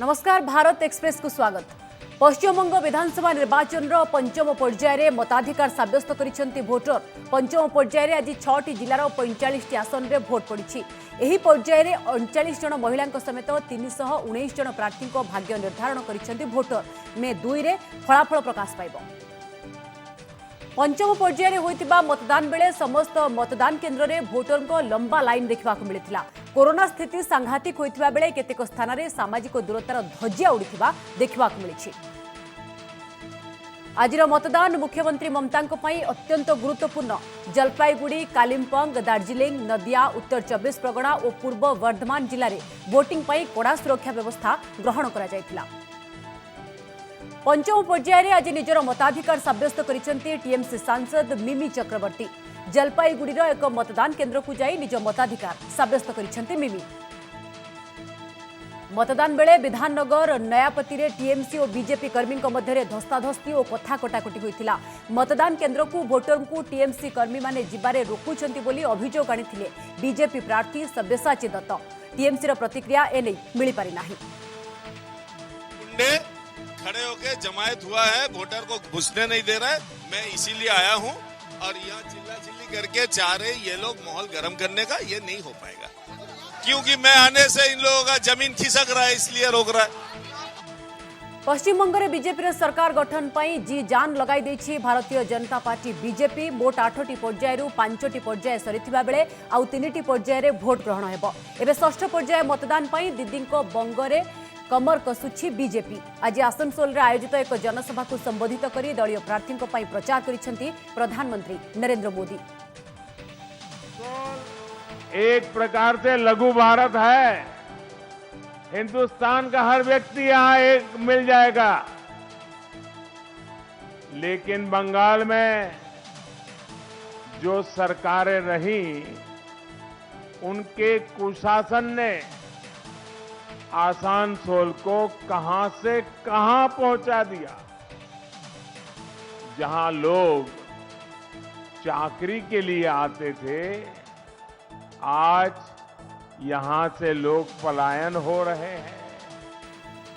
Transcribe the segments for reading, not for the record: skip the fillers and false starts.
नमस्कार भारत एक्सप्रेस को स्वागत। पश्चिमबंग विधानसभा निर्वाचन पंचम पर्यायर मताधिकार सब्यस्त कर भोटर। पंचम पर्यायर आज 6टी जिलार 45 आसन में भोट पड़ी। यह पर्यायर 39 जन महिला समेत 319 जन प्रार्थी भाग्य निर्धारण कर भोटर। मे 2 रे फलाफल प्रकाश पाइब। पंचम पर्यायर होइतिबा मतदान बेले समस्त मतदान केन्द्र में भोटर को लंबा लाइन देखा मिलता। कोरोना स्थिति सांघातिक होइतिबा बेले केतेक स्थान में सामाजिक दूरतार ध्वजिया उड़िथिबा देखा मिली। आजिर मतदान मुख्यमंत्री ममता अत्यंत गुरुत्वपूर्ण। जलपाईगुड़ी, कालिम्पोंग, दार्जिलिंग, नदिया, उत्तर 24 परगना और पूर्व वर्धमान जिले में वोटिंग पई कड़ा सुरक्षा व्यवस्था ग्रहण करा जायतिला। पंचम पर्यायर आज निजर मताधिकार सब्यस्त करिसेंती टीएमसी सांसद मिमी चक्रवर्ती। जलपाईगुड़ीर एक मतदान केन्द्र को जाई निज मताधिकार सब्यस्त करिसेंती मिमी। मतदान बेले विधाननगर नयापति रे टीएमसी और बीजेपी कर्मी मध्य धस्ताधस्ती और कथा कटाकटी होइतिला। मतदान केन्द्र को भोटर को टीएमसी कर्मी माने जिबारे रोकुछंती बोली अभियोग आनिथिले बीजेपी प्रार्थी सब्यसाची दत्त। टीएमसी रो प्रतिक्रिया एने मिली पारि नाही। खड़े होके जमायत हुआ है, वोटर को घुसने नहीं दे रहा है। मैं इसीलिए आया हूं और यहाँ चिल्ला चिल्ली करके चाह रहे ये लोग माहौल गर्म करने का, ये नहीं हो पाएगा क्योंकि मैं आने से इन लोगों का जमीन खिसक रहा है, इसलिए रोक रहा है। पश्चिम बंग में बीजेपी सरकार गठन पर जी जान लगाई देछि भारतीय जनता पार्टी बीजेपी। मोट 8टी पर्यायर 5टी पर्याय सरीथिबा बेले आउ 3टी पर्यायर भोट ग्रहण हेबो। एबे षष्ठ पर्याय मतदान पर दीदी बंगरे कमर कसुछि बीजेपी। आज आसनसोल रे आयोजित एक जनसभा को संबोधित करी दलीय प्रार्थी प्रचार करिसेंती प्रधानमंत्री नरेंद्र मोदी। एक प्रकार से लघु भारत है। हिंदुस्तान का हर व्यक्ति यहाँ एक मिल जाएगा, लेकिन बंगाल में जो सरकारें रही उनके कुशासन ने आसनसोल को कहां से कहां पहुंचा दिया। जहां लोग चाकरी के लिए आते थे, आज यहां से लोग पलायन हो रहे हैं।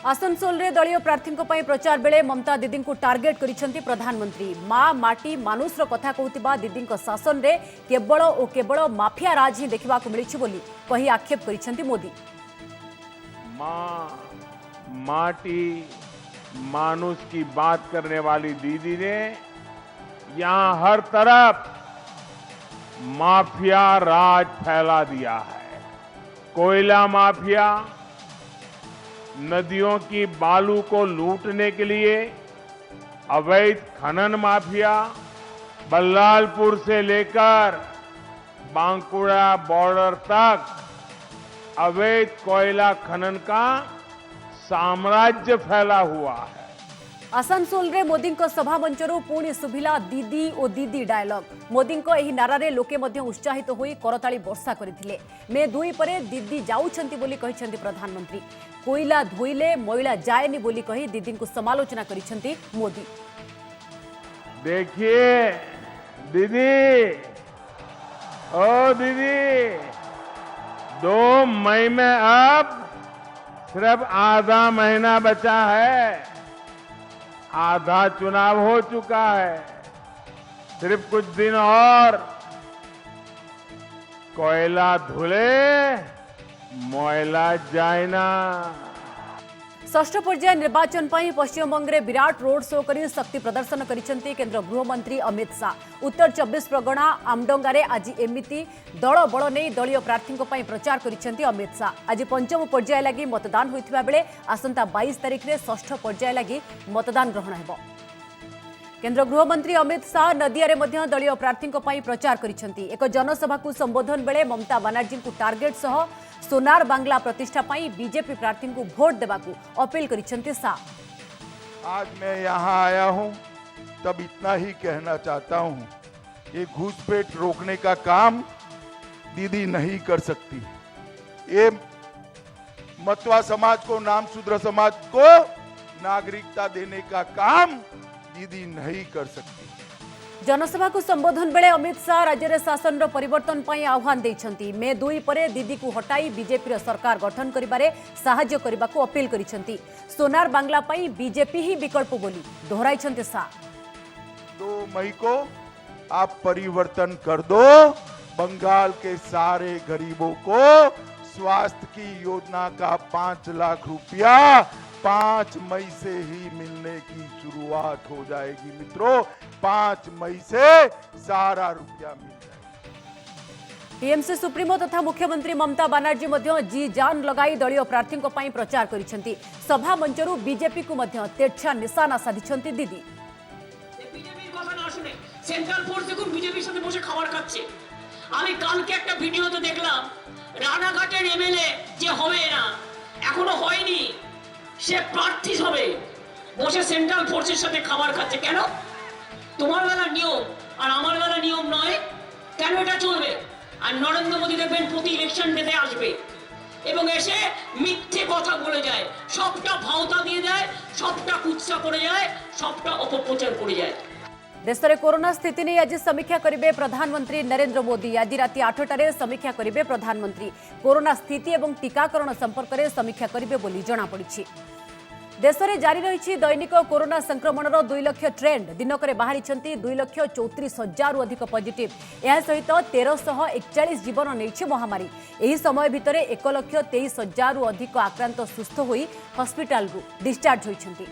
आसनसोल रे दलीय प्रार्थी प्रचार बेले ममता दीदी को टार्गेट करिसेंती प्रधानमंत्री। माँ माटी मानुषर कथा कहूतिबा दीदी शासन रे केवल और केवल माफिया राज ही देखा मिली बोली कही आक्षेप करिसेंती मोदी। माँ माटी मानुष की बात करने वाली दीदी ने यहां हर तरफ माफिया राज फैला दिया है। कोयला माफिया, नदियों की बालू को लूटने के लिए अवैध खनन माफिया, बल्लालपुर से लेकर बांकुड़ा बॉर्डर तक अवैध कोयला खनन का साम्राज्य फैला हुआ है। आसनसोल रे मोदी को सभा मंचरू पुणी सुभिला दीदी और दीदी डायलॉग। मोदी को यही नारारे लोके मध्य उत्साहित होई करताली वर्षा करथिले। मे 2 परे दीदी जाउछंती बोली कहिसेंती प्रधानमंत्री। कोयला धोइले मैला जाएनी बोली कही दीदी को समालोचना करिसेंती मोदी। देखिए दीदी, ओ दीदी, 2 मई में अब सिर्फ आधा महीना बचा है। आधा चुनाव हो चुका है, सिर्फ कुछ दिन और कोयला धुले मोयला जायना। षष्ठ पर्याय निर्वाचन पर पश्चिमबंग में विराट रोड शो कर शक्ति प्रदर्शन करिसेंती केंद्र गृहमंत्री अमित शाह। उत्तर 24 परगना आमडंगारे आज एमिति दल बल नहीं दलीय प्रार्थी प्रचार करिसेंती अमित शाह। आज पंचम पर्याय लगी मतदान होइथिबा बेले आसंता 22 तारिख में षष्ठ पर्याय लगी मतदान ग्रहण हेबो। केंद्र गृहमंत्री अमित शाह नदिया मध्य दलीय प्रार्थी प्रचार करिसेंती। एक जनसभा को संबोधन बेले ममता बनर्जी को टार्गेट सह सोनार बांग्ला प्रतिष्ठा पाई बीजेपी प्रार्थी को वोट देवा को अपील करिसेंती शाह। आज मैं यहाँ आया हूँ तब इतना ही कहना चाहता हूँ, ये घुसपैठ रोकने का काम दीदी नहीं कर सकती। ये मतवा समाज को, नाम शूद्र समाज को नागरिकता देने का काम दीदी नहीं कर सकती। जनसभा को संबोधन बेले अमित शाह राज्य में शासन परिवर्तन पर आह्वान देइछंती। मे 2 पर दीदी को हटाई बीजेपी सरकार गठन करिबारे साहाय्य करने को अपील करिसेंती। सोनार बांग्ला पर बीजेपी ही विकल्प बोली दोहराइछंती शाह। 2 मई को आप परिवर्तन कर दो। बंगाल के सारे गरीबों को स्वास्थ्य की योजना का 5 लाख रुपया 5 मई से ही मिलने की शुरुआत हो जाएगी। मित्रों, 5 मई से सारा रुपया मिल जाएगा। टीएमसी सुप्रीमो तथा मुख्यमंत्री ममता बनर्जी मध्य जी जान लगाई दलीय प्रार्थी प्रचार करिसेंती। सभा मंचरू बीजेपी को मध्य तेरछा निशाना साधिछंती दीदी। সেন্ট্রাল ফোর্স দেখুন বিজেপির সাথে বসে খাবার খাচ্ছে। আমি কালকে একটা ভিডিওতে দেখলাম রানাঘাটের এমএলএ যে হবে না, এখনো হয়নি, সে প্রার্থী হবে, বসে সেন্ট্রাল ফোর্সের সাথে খাবার খাচ্ছে। কেন? তোমার বেলা নিয়ম আর আমার বেলা নিয়ম নয়, কেন এটা চলবে? আর নরেন্দ্র মোদী দেখবেন প্রতি ইলেকশন ডেতে আসবে এবং এসে মিথ্যে কথা বলে যায়, সবটা ভাওতা দিয়ে যায়, সবটা কুৎসা করে যায়, সবটা অপপ্রচার করে যায়। देश में कोरोना स्थिति नहीं आज समीक्षा करेंगे प्रधानमंत्री नरेंद्र मोदी। आज राति 8टार समीक्षा करेंगे प्रधानमंत्री। कोरोना स्थिति और टीकाकरण संपर्क में समीक्षा करेंगे बोली जଣାपड़ी। देश में जारी रही दैनिक कोरोना संक्रमण 2 लाख ट्रेंड। दिनक बाहरी 2,34,000 अधिक पॉजिटिव। यह सहित 1,341 जीवन नहीं महामारी। यही समय भितर 1,23,000 अधिक आक्रांत सुस्थ होई हॉस्पिटल को डिस्चार्ज होइछंती।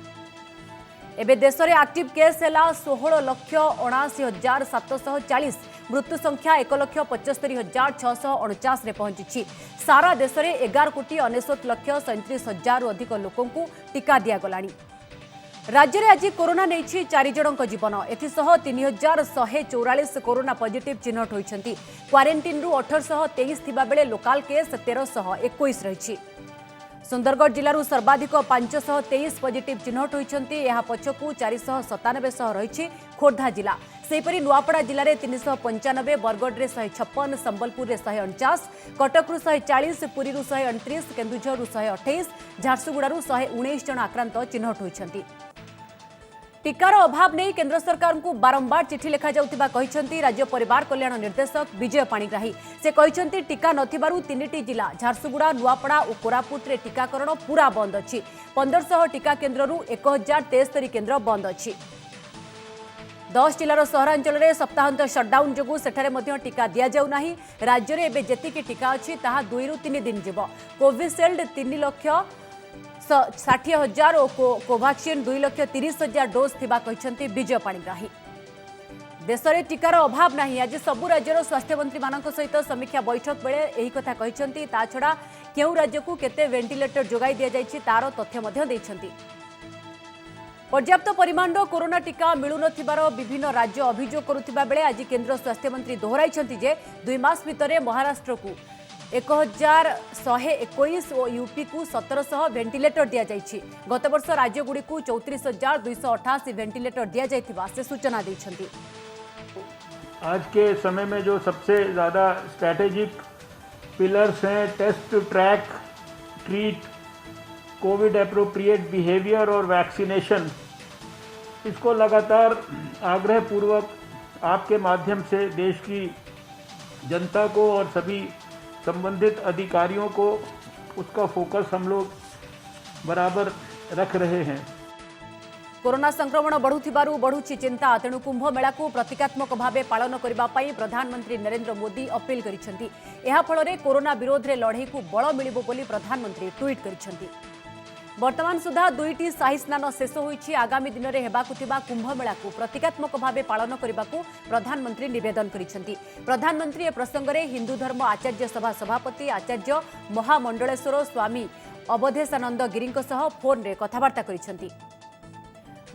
एबे देश में एक्टिव केस है 16,79,740। मृत्यु संख्या 1,75,649 रे पहुंची। सारा देश में 11,69,37,000 अधिक लोकों को टीका दिगलानी। राज्य में आज कोरोना नहीं 4 जनक जीवन। एसह 3,144 कोरोना पॉजिटिव चिन्हट होती। क्वारंटाइन 1,823 थिबा बेले लोकाल केस 1,321 रही। सुंदरगढ़ जिलूर सर्वाधिक 523 पॉजिटिव चिन्हट होती। यह पछकू 497 रही खोर्धा जिला। सेहीपरि नुआपड़ा जिले में 395, बरगढ़ में 156, संबलपुर में 149, कटक 140, पुरी 129, केन्दुझर 128, झारसुगुड़ा 119 जन आक्रांत चिन्हट होती। टीकार अभाव नहीं केंद्र सरकार को बारंबार चिठी लिखा जाउतिबा कहिसेंती राज्य परिवार कल्याण निर्देशक विजय पाणिग्राही। से कहिसेंती टीका नथिबारु 3टी जिला झारसुगुड़ा, नुआपड़ा और कोरापुट रे टीकाकरण पूरा बंद अछि। 1500 टीका केन्द्ररू 1073 केन्द्र बंद अछि। 10 जिलार सहरांचल में सप्ताहांत सटडाउन जोगु सेठारे मध्य टीका दिया जाउ नाही। राज्य में एबे जेतिकी टीका अछि ताहा 2 ରୁ 3 दिन जीव। कोविशील्ड 3,60,000 और कोवैक्सीन 2,30,000 डोज थिबा कहिसेंती विजय पाणिग्राही। देश में टीकार अभाव नहीं। आज सबु राज्यर स्वास्थ्य मंत्री मानक सहित समीक्षा बैठक बेले यही कथा कहिसेंती। ता छड़ा केउ राज्य को केते वेंटिलेटर जोगाई दिया जाइछि तार तथ्य मध्य दैछंती। पर्याप्त परिमाण कोरोना टीका मिलुनथिबार विभिन्न राज्य अभियोग करुथिबा बेले आज केंद्र स्वास्थ्य मंत्री दोहराइछंती जे 2 मास भितरे महाराष्ट्र को 1,121 और यूपी को 1,700 वेंटिलेटर दिया जाइछि। गत वर्ष राज्यगुड़ी को 34,288 वेंटिलेटर दिया जाइथिबा से सूचना दैछंती। आज के समय में जो सबसे ज़्यादा स्ट्रैटेजिक पिलर्स हैं test, track, treat, covid appropriate behaviour और वैक्सीनेशन, इसको लगातार आग्रहपूर्वक आपके माध्यम से देश की जनता को और सभी संबंधित अधिकारियों को उसका फोकस हम लोग बराबर रख रहे हैं। कोरोना संक्रमण बढ़ुथिबारु बढ़ुछि चिंता। तेणु कुंभ मेला को प्रतीकात्मक भावे पालन करबा पई प्रधानमंत्री नरेंद्र मोदी अपील करिसेंती। एहा फଳରେ कोरोना विरोध रे लड़ाई को बल मिलिबो बोली प्रधानमंत्री ट्वीट करिसेंती। वर्तमान सुधा 2टी शाही स्नान शेष होईछि। आगामी दिन में हेबाकु थिबा कुंभ मेला को प्रतीकात्मक भावे पालन करबाकू प्रधानमंत्री निवेदन करिसेंती। प्रधानमंत्री ए प्रसंग में हिंदू धर्म आचार्य सभा सभापति आचार्य महामंडलेश्वर स्वामी अवधेशानंद गिरी सह फोन रे कथबार्ता करिसेंती।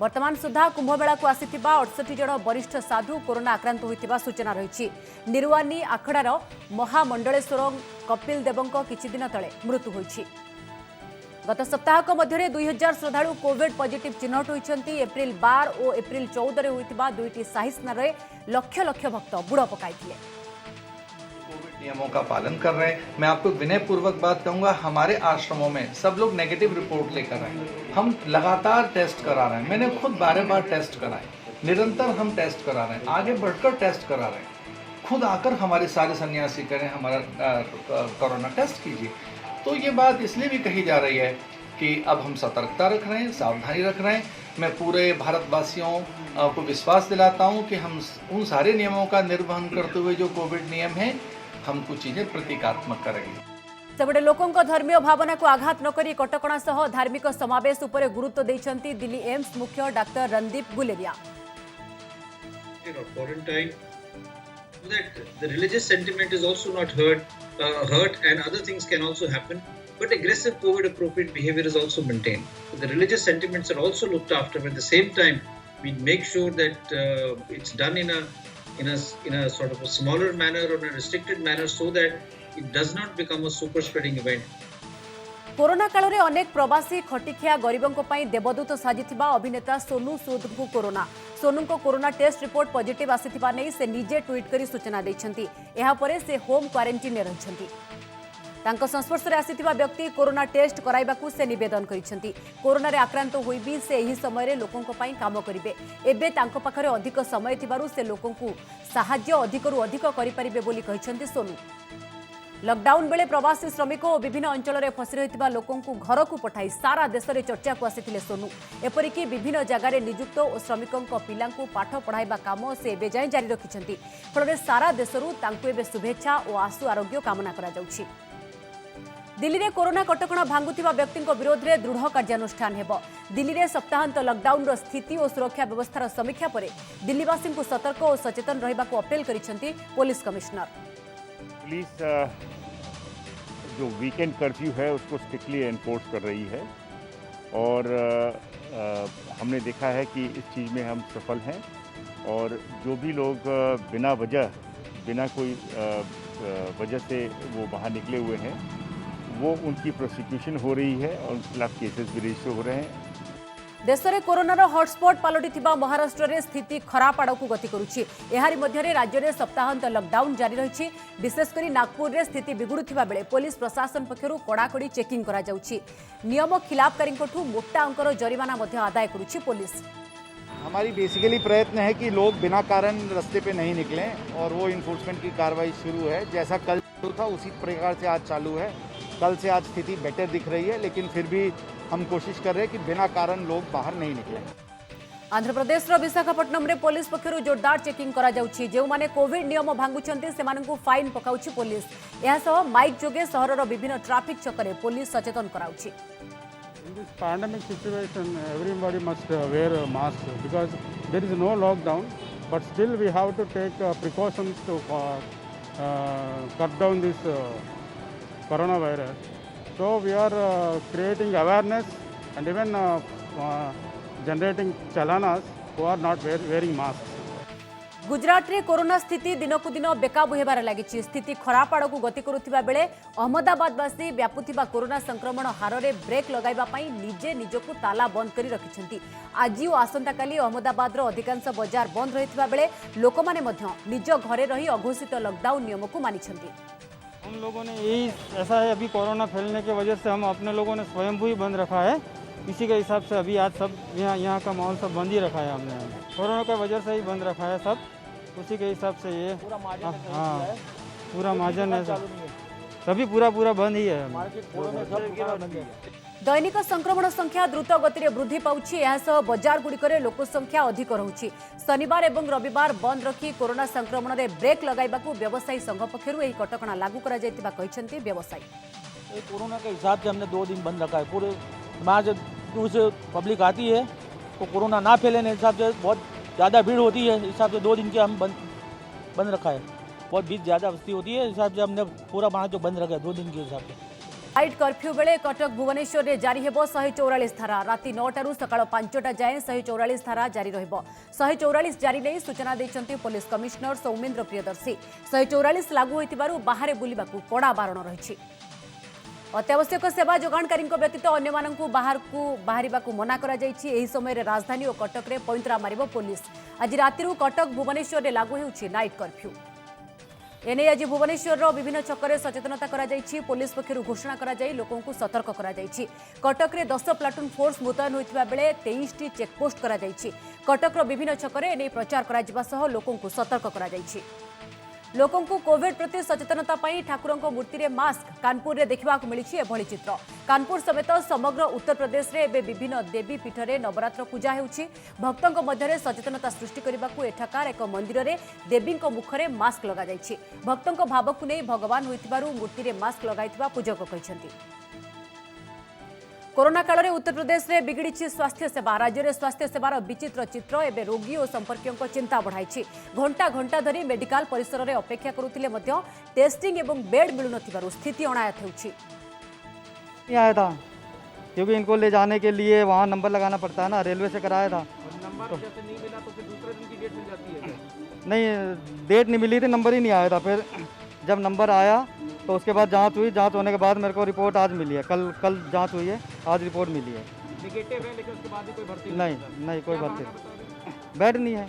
वर्तमान सुधा कुंभमेला को आसीथिबा 68 जन वरिष्ठ साधु कोरोना आक्रांत होइतिबा सूचना रही। निरुआनी आखड़ार महामंडलेश्वर कपिल देवंक किछि दिन तले मृत्यु होइछि। गत सप्ताहक मध्य 2000 श्रद्धालु कोविड पॉजिटिव चिन्हट होइछंती। एप्रिल 12 और एप्रिल 14 रे होइतिबा 2टी शाही स्नान रे लक्ष लक्ष भक्त बुड़ पकाइथिले। कोविड नियमों का पालन कर रहे हैं। मैं आपको विनयपूर्वक बात कहूंगा, हमारे आश्रमों में सब लोग नेगेटिव रिपोर्ट लेकर आए। हम लगातार टेस्ट करा रहे हैं। मैंने खुद 12 बार टेस्ट कराए। निरंतर हम टेस्ट करा रहे हैं, आगे बढ़कर टेस्ट करा रहे हैं। खुद आकर हमारे सारे सन्यासी करें हमारा कोरोना टेस्ट कीजिए। तो ये बात इसलिए भी कही जा रही है कि अब हम सतर्कता रख रहे हैं, सावधानी रख रहे हैं। मैं पूरे भारतवासियों को विश्वास दिलाता हूं कि हम उन सारे नियमों का निर्वहन करते हुए जो कोविड नियम हैं, हम कुछ चीज़ें प्रतीकात्मक करेंगे। सेबडे लोकों धर्मीय भावना को आघात न करी कटकणा सह धार्मिक समावेश उपरे गुरुत्व देइछंती दिल्ली एम्स मुख्य doctor Randeep Guleria. So that the religious sentiment is also not hurt and other things can also happen, but aggressive COVID appropriate behavior is also maintained. So the religious sentiments are also looked after, but at the same time we make sure that it's done in a sort of a smaller manner or in a restricted manner so that it does not become a super spreading event. Corona काल में अनेक प्रवासी खटिखिया गरीबों देवदूत साजिथिबा अभिनेता सोनू सूद को corona Sonu को corona test report positive आसीथिबा नै से निजे ट्वीट करी सूचना दैछंती। एहा परे से होम क्वारंटाइन रहिछंती। तांको संस्पर्श रे आसीथिबा व्यक्ति कोरोना टेस्ट कराइबाकू से निवेदन करिछंती। कोरोना रे आक्रांत होई भी से एही समय रे लोकंको पई काम करिवे। एबे तांको पाखरे अधिक समय थिबारु से लोकंकू सहाय्य अधिकरु अधिक करि परिबे बोली कहिछंती सोनू। लॉकडाउन बेले प्रवासी श्रमिक और विभिन्न अंचल में फसी रही लोकों को घर को पठाई सारा देश में चर्चा को आसी सोनू। एपरिक विभिन्न जगार नियुक्त और श्रमिकों पिला पाठ पढ़ाइबा काम से एबे जाए जारी रखिंट। फल सारा देशरू शुभेच्छा और आशु आरोग्य कामना करा जाउछि। दिल्ली में कोरोना कटकणा भांगुथिबा व्यक्ति विरोध में दृढ़ कार्यानुष्ठान हेब। दिल्ली में सप्ताहांत लॉकडाउन स्थिति और सुरक्षा व्यवस्थार समीक्षा पर दिल्लीवासी को सतर्क और सचेतन रहिबा को अपील करिसेंती पुलिस कमिश्नर। पुलिस जो वीकेंड कर्फ्यू है उसको स्ट्रिक्टली एनफोर्स कर रही है और हमने देखा है कि इस चीज़ में हम सफल हैं और जो भी लोग बिना वजह बिना कोई वजह से वो बाहर निकले हुए हैं वो उनकी प्रोसिक्यूशन हो रही है और उनके खिलाफ केसेस भी रजिस्टर हो रहे हैं। देश में कोरोनार हॉटस्पॉट पलटिथिबा महाराष्ट्र में स्थिति खराब आड़ को गति करुछि। एहारी मध्य राज्य में सप्ताहांत लॉकडाउन जारी रही। विशेषकर नागपुर में स्थिति बिगुड़ुथिबा बेले पुलिस प्रशासन पक्षरु कड़ाकड़ी चेकिंग करा जाउछि। नियम खिलाफकारी मोटा अंकर जरिमाना मध्य आदाय करुछि पुलिस। हमारी बेसिकली प्रयत्न है कि लोग बिना कारण रास्ते पे नहीं निकलें और वो इन्फोर्समेंट की कार्रवाई शुरू है। जैसा कल था उसी प्रकार से आज चालू है। कल से आज स्थिति बेटर दिख रही है, लेकिन फिर भी हम कोशिश कर रहे हैं कि बिना कारण लोग बाहर नहीं निकलें। आंध्र प्रदेश विशाखापट्टनम रे पुलिस पक्षरु जोरदार चेकिंग करा जाउछि। जेउ माने कोविड नियम भांगुछन्ते सेमानकु फाइन पकाउछि पुलिस। एहा सह माइक जोगे शहरर विभिन्न traffic चक्करे police Sachetan कराउछि। In this pandemic situation, everybody must wear a mask because there is no lockdown, but still we have to take precautions to cut down this coronavirus. So we are creating awareness and even generating chalanas who are not wearing masks. Gujarat रे corona स्थिति दिनकु दिन बेकाबू हेबार लागिछि। स्थिति खराब आड़ को गति करुथिबा बेले अहमदाबादवासी व्यापुथिबा कोरोना संक्रमण हार रे ब्रेक लगाइबा पई निजे निजकु ताला बंद करी रखिछन्ति। आज और आसंता काली अहमदाबाद रो अधिकांश बाजार बंद रहिथिबा बेले लोकमाने मध्य निज घरे रही अघोषित लॉकडाउन नियम को मानिछन्ति। हम लोगों ने यही ऐसा है, अभी कोरोना फैलने की वजह से हम अपने लोगों ने स्वयंभू ही बंद रखा है। इसी के हिसाब से अभी आज सब यहाँ का माहौल सब बंद ही रखा है। हमने कोरोना की वजह से ही बंद रखा है सब। उसी के हिसाब से ये हाँ पूरा महाजन है, सभी पूरा बंद ही है। दैनिक संक्रमण संख्या द्रुत गति वृद्धि पाउछि। एहासह बाजार गुड़िकरे लोक संख्या अधिक रहुछि। शनिवार एवं रविवार बंद रखी कोरोना संक्रमण रे ब्रेक लगाइबाकू व्यवसायी संघ पक्षरु एही कटकणा लागू करा जायतिबा कहिसंति व्यवसायी। कोरोना के हिसाब से हमने 2 दिन बंद रखा है। पूरे समाज दूर से पब्लिक आती है तो कोरोना ना फैलने के हिसाब से बहुत ज़्यादा भीड़ होती है, हिसाब से 2 दिन के हम बंद रखा है। बहुत भीड़ ज़्यादा बस्ती होती है, हिसाब से हमने पूरा वहाँ जो बंद रखा है 2 दिन के हिसाब से। नाइट कर्फ्यू बेले कटक भुवनेश्वर में जारी हेब 144 धारा। राति 9 सकाळ 5टा जाए 144 धारा जारी रहिब। 144 जारी नहीं सूचना देइछन्ति पुलिस कमिश्नर सौमेन्द्र प्रियदर्शी। 144 लागू होइतिबारु बाहरे बुलिबाकू कड़ा बारण रहिछि। अत्यावश्यक सेवा जोगाणकारी व्यतीत अन्य बाहर को बाहर मना करा जाइछि। एही समय राजधानी और कटक रे पैंतरा मारिब पुलिस। आज राति कटक भुवनेश्वर में लागू होउछि नाइट कर्फ्यू। एने आज भुवनेश्वर विभिन्न छकरे सचेतनता करा जाइछि। पुलिस पक्षरु घोषणा करा जाई लोकों को सतर्क करा जाइछि। कटक रे 10 प्लाटून फोर्स मुतयन होइतिबा बेले 23 टी चेकपोस्ट करा जाइछि। कटकर विभिन्न छकरे एने प्रचार करा सह लोकंकु सतर्क करा जायछि। लोकंकु कोविड प्रति सचेतनता पई ठाकुरंको मूर्ति रे मास्क कानपुर रे देखिबा को मिलिछि एभଳି चित्र। कानपुर समेत समग्र उत्तर प्रदेश रे एबे विभिन्न देवी पीठ रे नवरात्र पूजा हेउछि। भक्तंक मध्यरे सचेतनता सृष्टि करबाकू एठाकार एक मंदिर रे देवींक मुखरे मास्क लगा जायछि। भक्तंक भावकु नै भगवान होइतिबारु मूर्ति रे मास्क लगाइतिबा पूजक कहिसंती। कोरोना काल में उत्तर प्रदेश में बिगड़ी स्वास्थ्य सेवा। राज्य में स्वास्थ्य सेवार विचित्र चित्र एवं रोगी और संपर्कों चिंता बढ़ाई। घंटा घंटा धरी मेडिकल परिसर में अपेक्षा करुथिले मध्य टेस्टिंग एवं बेड मिलु नथिबारु स्थिति अणायत होउछि। आया था क्योंकि इनको ले जाने के लिए वहाँ नंबर लगाना पड़ता है ना, रेलवे से कराया था। नंबर जैसे नहीं मिला तो फिर दूसरे दिन की डेट मिल जाती है? नहीं, डेट नहीं मिली थी, नंबर ही नहीं आया था। फिर जब नंबर आया तो उसके बाद जांच हुई। जांच होने के बाद मेरे को रिपोर्ट आज मिली है। कल जांच हुई है, आज रिपोर्ट मिली है। नेगेटिव है लेकिन उसके बाद भी कोई भर्ती नहीं कोई भर्ती, बेड नहीं है।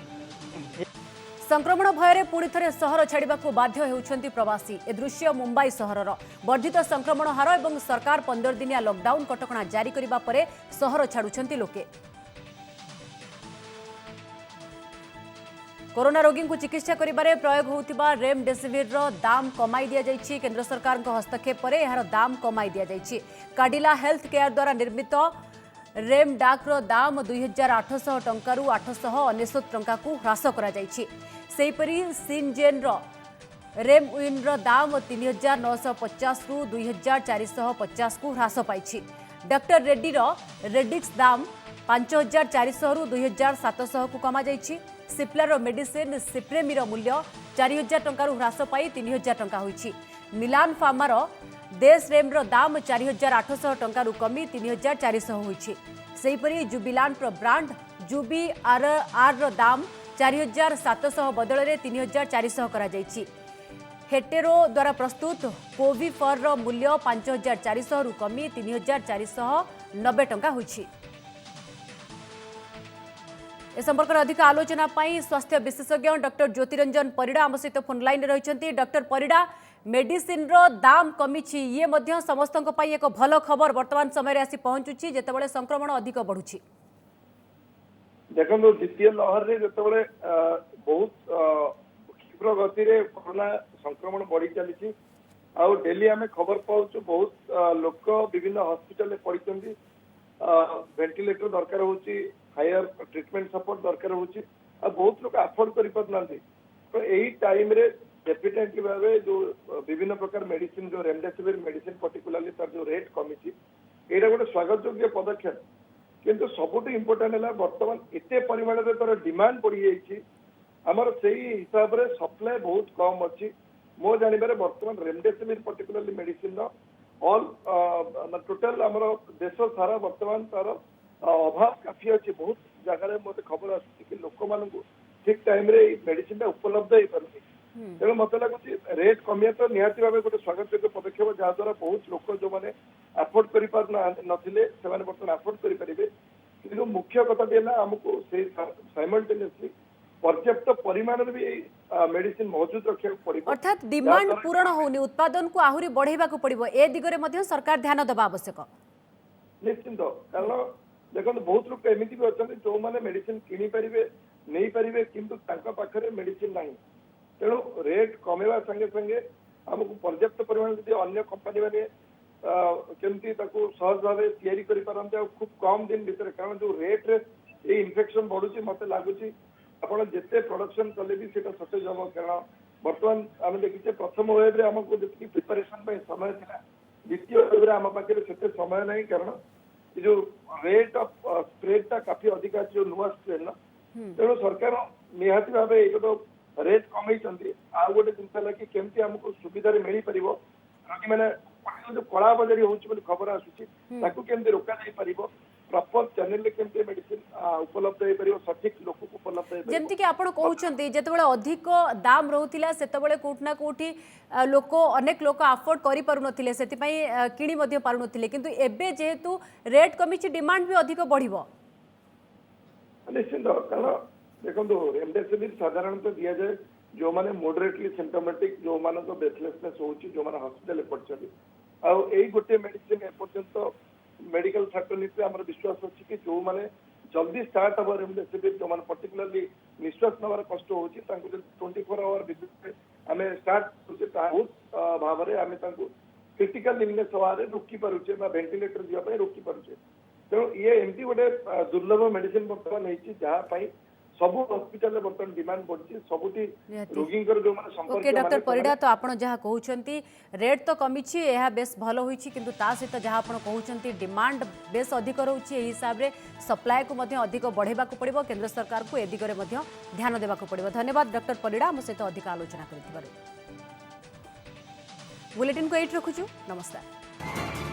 संक्रमण भय पुणी थे सहर छाड़ा बाध्य होउछंती प्रवासी। ए दृश्य मुंबई सहरर। वर्धित संक्रमण हार और सरकार 15 दिनिया लॉकडाउन कटकणा जारी करबा परे सहर छाड़ुछंती लोके। कोरोना रोगी को चिकित्सा करिबारे प्रयोग होउतिबा रेमडेसिविर दाम कमाई दिया जायछि। केंद्र सरकार हस्तक्षेप पर यार दाम कमाई दिया जायछि। काडिला हेल्थ केयर द्वारा निर्मित रेमडाक्र दाम 2800 टंकारु 899 टंका को ह्रास करा जायछि। सेहिपरि सिनजेन रेमविन दाम 3950 रु 2450 को ह्रास पाइछि। डॉक्टर रेड्डी रेडिक्स दाम 5400 रु 2700 को कमा जायछि। सिप्लार मेडिसिन सिप्रेमीर मूल्य 4000 टंका ह्रास पाई 3000 टंका होइछि। मिलान फार्मार देश रेम्र दाम 4800 टंका कमी 3400 होइछि। सेहिपरि जुबिलांट ब्रांड जुबी आर दाम 4700 बदल में 3400 करा जायछि। हेटेरो द्वारा प्रस्तुत कोविफर मूल्य 5400 रु कमी 3490 टंका होइछि। ए संपर्क में अधिक आलोचना पाई स्वास्थ्य विशेषज्ञ डॉक्टर ज्योतिरंजन परिड़ा आम सहित फोन लाइन रही। डॉक्टर परिड़ा, मेडिसिन रो दाम कमी ये मध्य समस्त एक भल खबर वर्तमान समय आसी पहुंचुची जेतेबेले संक्रमण अधिक बढ़ुची। देखो द्वितीय लहर रे जेतेबेले बहुत क्षिप्र गति रे कोरोना संक्रमण बढ़ी चली डेली आम खबर पाउछु बहुत लोक विभिन्न हॉस्पिटल रे पड़िचंदी। वेंटिलेटर दरकार होची, हायर ट्रीटमेंट सपोर्ट दरकार होची और बहुत लोग अफोर्ड करि पारना। तो यही टाइम रे डेफिनेटली भावे जो विभिन्न प्रकार मेडिसिन जो रेमडेसिविर मेडिसिन पर्टिकुलरली तार जो रेट कमी एटा गोटे स्वागत योग्य पदक्षेप। किंतु सबुठ इम्पोर्टाट है बर्तमान एते परिमाण रे तार डिमांड पड़ी जाइछि हमर सेही हिसाब रे सप्लाई बहुत कम अच्छी। मो जानिबारे बर्तमान रेमडेसिविर पर्टिकुलरली मेडिसिन रो ऑल टोटल हमर देश सारा बर्तमान तार अभाव काफी अच्छी। बहुत जगह मत खबर आसुची लोक मान ठीक टाइम रे मेडिसिन उपलब्ध हो पारे। तेणु मत लगुच रेट कमिया तो निहाती भाव गोटे स्वागत योग्य पदक्षेप जहाद्वारा बहुत लोक जो मैंने अफोर्ड कर बर्तमान अफोर्ड करेंगे। कि मुख्य कथा आमको साइमल्टेनियसली पर्याप्त परिमाण भी मेडिसिन मौजूद रखा पड़े। अर्थात डिमांड पूरण होनी, उत्पादन को आहुरी बढ़ाइबा को पड़िबो। ए दिगरे मध्य सरकार ध्यान देबा आवश्यक निश्चिंत। कारण देखो बहुत लोग एमती भी अच्छा जो मैंने मेडिसिन किनी पारे नहीं पारे किंतु पाखे मेडिसिन ना। तेणु रेट कमेवा संगे संगे आमको पर्याप्त परिमाण जब अन्य कंपनी मैंने केमती सहज भाव तैयारी करते खूब कम दिन भितर। कारण जो रेट रे ये इन्फेक्शन बढ़ुची मत लगुच आप जिते प्रोडक्शन कले भी सेटा सटेज हम। कारण बर्तमान आम देखीचे प्रथम वेव रे आमको जी प्रिपरेशन समय था, द्वितीय वेव आम पाखे से समय ना। कारण जो रेट ऑफ स्प्रेड टा काफी अधिक अच्छी जो नुआ स्ट्रेन ना। तेणु सरकार निहाती भाव ये तो रेट कमे आ गोटे जिन कि केमती आमको सुविधा मिल पार रोगी मैंने जो कला बजारी होती खबर आसूची केमती रोका जाई पारिबो। प्रॉपर चैनल रे केमती मेडिसिन उपलब्ध हो पारिबो, सठिक लोक को उपलब्ध हो पारिबो। जेमति कि आपण कहउछंती जेतेबेले अधिक दाम रहउतिला सेतेबेले कोठ ना कोठी लोक अनेक लोक अफोर्ड करि पारु नथिले, सेति पई किणी मध्ये पारु नथिले। किंतु एबे जेहेतु रेट कमिछि डिमांड भी अधिक बढ़िबो निश्चित। कारण देखो रेमडेसिविर साधारणतः दि जाए जो माने मॉडरेटली सिम्पटोमेटिक जो मान ब्रेथलेसनेस होची जो माने हॉस्पिटल पड़छथि गोटे मेडिसिन एपर्यंत मेडिकल फैटर्निटी आम विश्वास अच्छी कि जो माने जल्दी स्टार्ट हम रेमडेसिविर जो पर्टिकुलरली निश्वास नवार कष्ट होची 24 आवर भितर आम स्टार्ट बहुत भाव में आम क्रिटिकल इलनेस हवार रोकी पारुचे वेंटिलेटर जावाई रोकी पारुचे तेणु ये एमती गोटे दुर्लभ मेडिसिन बर्तमान होती जहाँ सब हॉस्पिटल बर्तमान डिमांड बढ़ी सबुठी रोगी जो ओके डॉक्टर परिड़ा तो आप जहाँ कहते रेट तो कमी यह बेस भल हो किंतु ता सहित जहाँ आप कहते डिमांड बेस अधिक रोचे हिसाब से सप्लाय को अधिक बढ़ेबा को पड़ो केंद्र सरकार को ए दिगरे ध्यान देवा पड़ो। धन्यवाद डॉक्टर परिड़ा आम सहित अधिक आलोचना कर बुलेटिन को एट रखुचु नमस्कार।